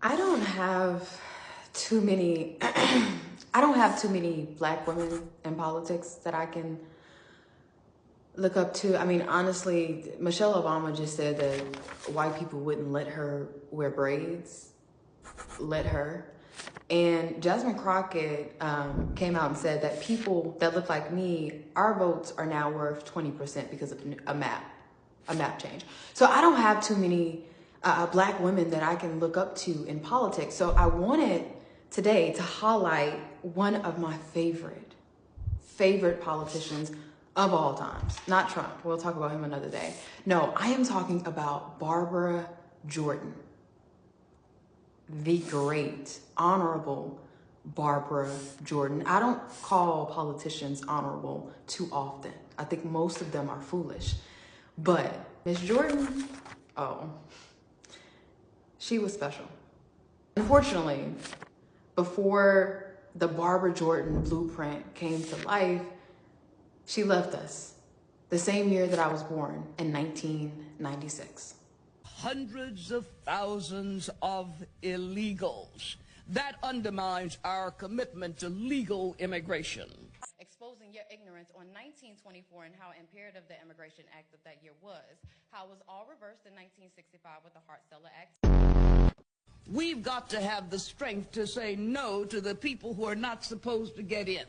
I don't have too many, I don't have too many Black women in politics that I can look up to. I mean, honestly, Michelle Obama just said that white people wouldn't let her wear braids. Let her. And Jasmine Crockett came out and said that people that look like me, our votes are now worth 20% because of a map change. So I don't have too many Black women that I can look up to in politics. So I wanted today to highlight one of my favorite politicians of all times. Not Trump. We'll talk about him another day. No, I am talking about Barbara Jordan, the great, honorable Barbara Jordan. I don't call politicians honorable too often. I think most of them are foolish. But Miss Jordan, oh, she was special. Unfortunately, before the Barbara Jordan blueprint came to life, she left us the same year that I was born in 1996. Hundreds of thousands of illegals. That undermines our commitment to legal immigration. Exposing your ignorance on 1924 and how imperative the Immigration Act of that year was, how it was all reversed in 1965 with the Hart-Celler Act. We've got to have the strength to say no to the people who are not supposed to get in.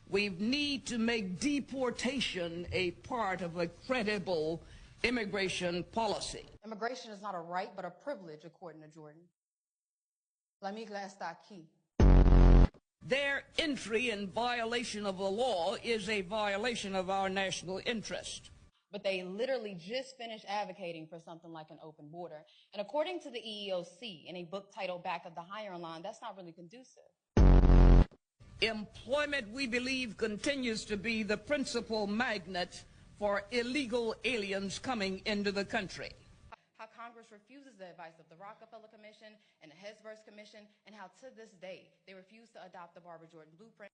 We need to make deportation a part of a credible immigration policy. Immigration is not a right, but a privilege, according to Jordan. L'amigra está aquí. Their entry in violation of the law is a violation of our national interest. But they literally just finished advocating for something like an open border. And according to the EEOC, in a book titled Back of the Hiring Line, that's not really conducive. Employment, we believe, continues to be the principal magnet for illegal aliens coming into the country. How Congress refuses the advice of the Rockefeller Commission and the Hesburgh Commission, and how to this day they refuse to adopt the Barbara Jordan blueprint.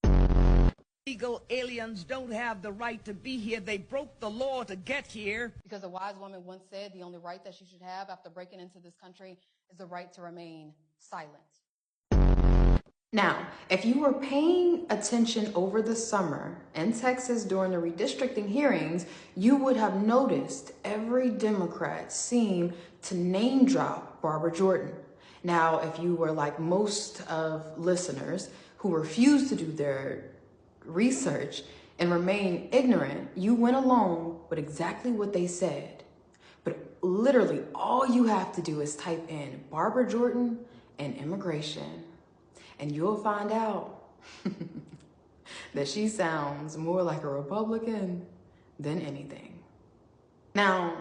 Illegal aliens don't have the right to be here. They broke the law to get here. Because a wise woman once said the only right that she should have after breaking into this country is the right to remain silent. Now, if you were paying attention over the summer in Texas during the redistricting hearings, you would have noticed every Democrat seemed to name drop Barbara Jordan. Now, if you were like most of listeners who refused to do their research and remain ignorant, you went along with exactly what they said. But literally all you have to do is type in Barbara Jordan and immigration, and you'll find out that she sounds more like a Republican than anything. Now,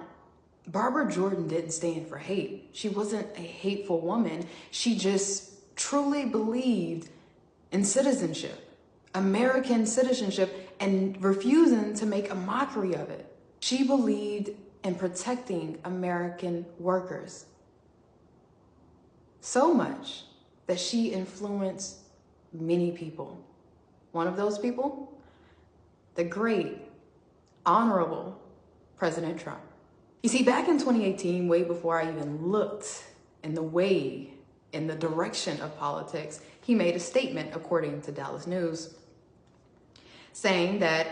Barbara Jordan didn't stand for hate. She wasn't a hateful woman. She just truly believed in citizenship, American citizenship, and refusing to make a mockery of it. She believed in protecting American workers. So much that she influenced many people. One of those people, the great, honorable President Trump. You see, back in 2018, way before I even looked in the direction of politics, he made a statement, according to Dallas News, saying that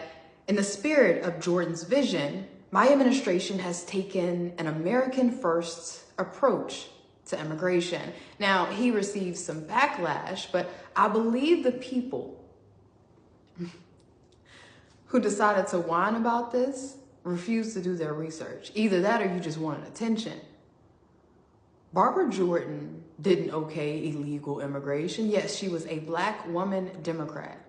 in the spirit of Jordan's vision, my administration has taken an American first approach to immigration. Now, he received some backlash, but I believe the people who decided to whine about this refused to do their research. Either that or you just wanted attention. Barbara Jordan didn't okay illegal immigration. Yes, she was a Black woman Democrat.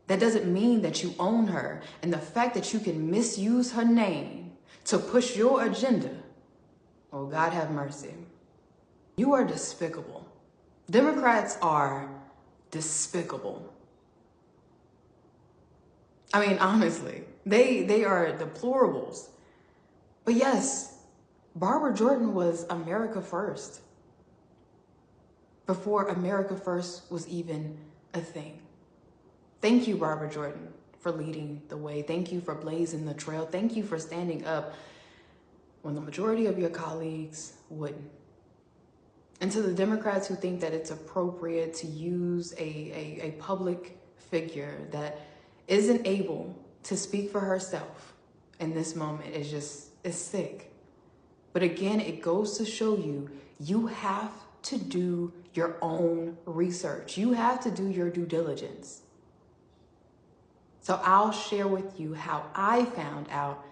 That doesn't mean that you own her. And the fact that you can misuse her name to push your agenda, oh, God have mercy. You are despicable. Democrats are despicable. I mean, honestly, they are deplorables. But yes, Barbara Jordan was America first before America first was even a thing. Thank you, Barbara Jordan, for leading the way. Thank you for blazing the trail. Thank you for standing up when the majority of your colleagues wouldn't. And to the Democrats who think that it's appropriate to use a public figure that isn't able to speak for herself in this moment, it's sick. But again, it goes to show you, you have to do your own research. You have to do your due diligence. So I'll share with you how I found out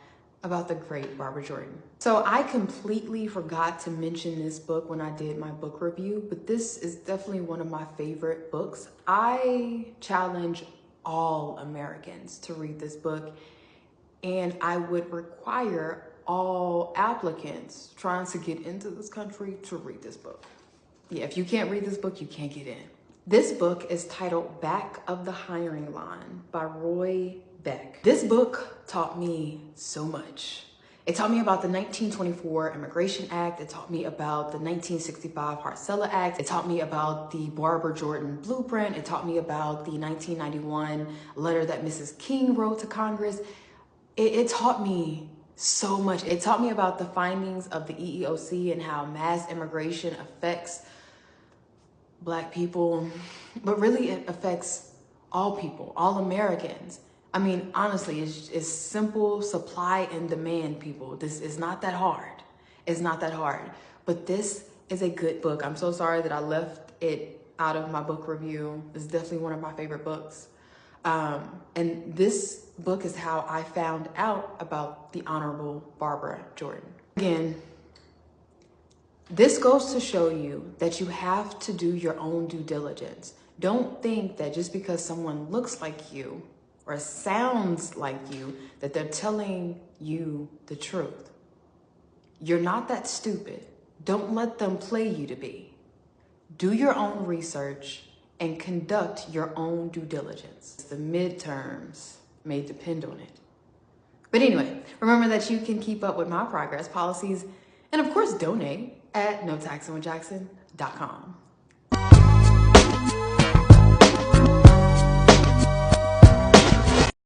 about the great Barbara Jordan. So I completely forgot to mention this book when I did my book review, but this is definitely one of my favorite books. I challenge all Americans to read this book, and I would require all applicants trying to get into this country to read this book. Yeah, if you can't read this book, you can't get in. This book is titled Back of the Hiring Line by Roy Beck. This book taught me so much. It taught me about the 1924 Immigration Act. It taught me about the 1965 Hartsella Act. It taught me about the Barbara Jordan Blueprint. It taught me about the 1991 letter that Mrs. King wrote to Congress. It taught me so much. It taught me about the findings of the EEOC and how mass immigration affects Black people, but really it affects all people, all Americans. I mean, honestly, it's simple supply and demand, people. This is not that hard. It's not that hard. But this is a good book. I'm so sorry that I left it out of my book review. It's definitely one of my favorite books. And this book is how I found out about the Honorable Barbara Jordan. Again, this goes to show you that you have to do your own due diligence. Don't think that just because someone looks like you or sounds like you, that they're telling you the truth. You're not that stupid. Don't let them play you to be. Do your own research and conduct your own due diligence. The midterms may depend on it. But anyway, remember that you can keep up with my progress, policies, and of course donate at notaxingwithjackson.com.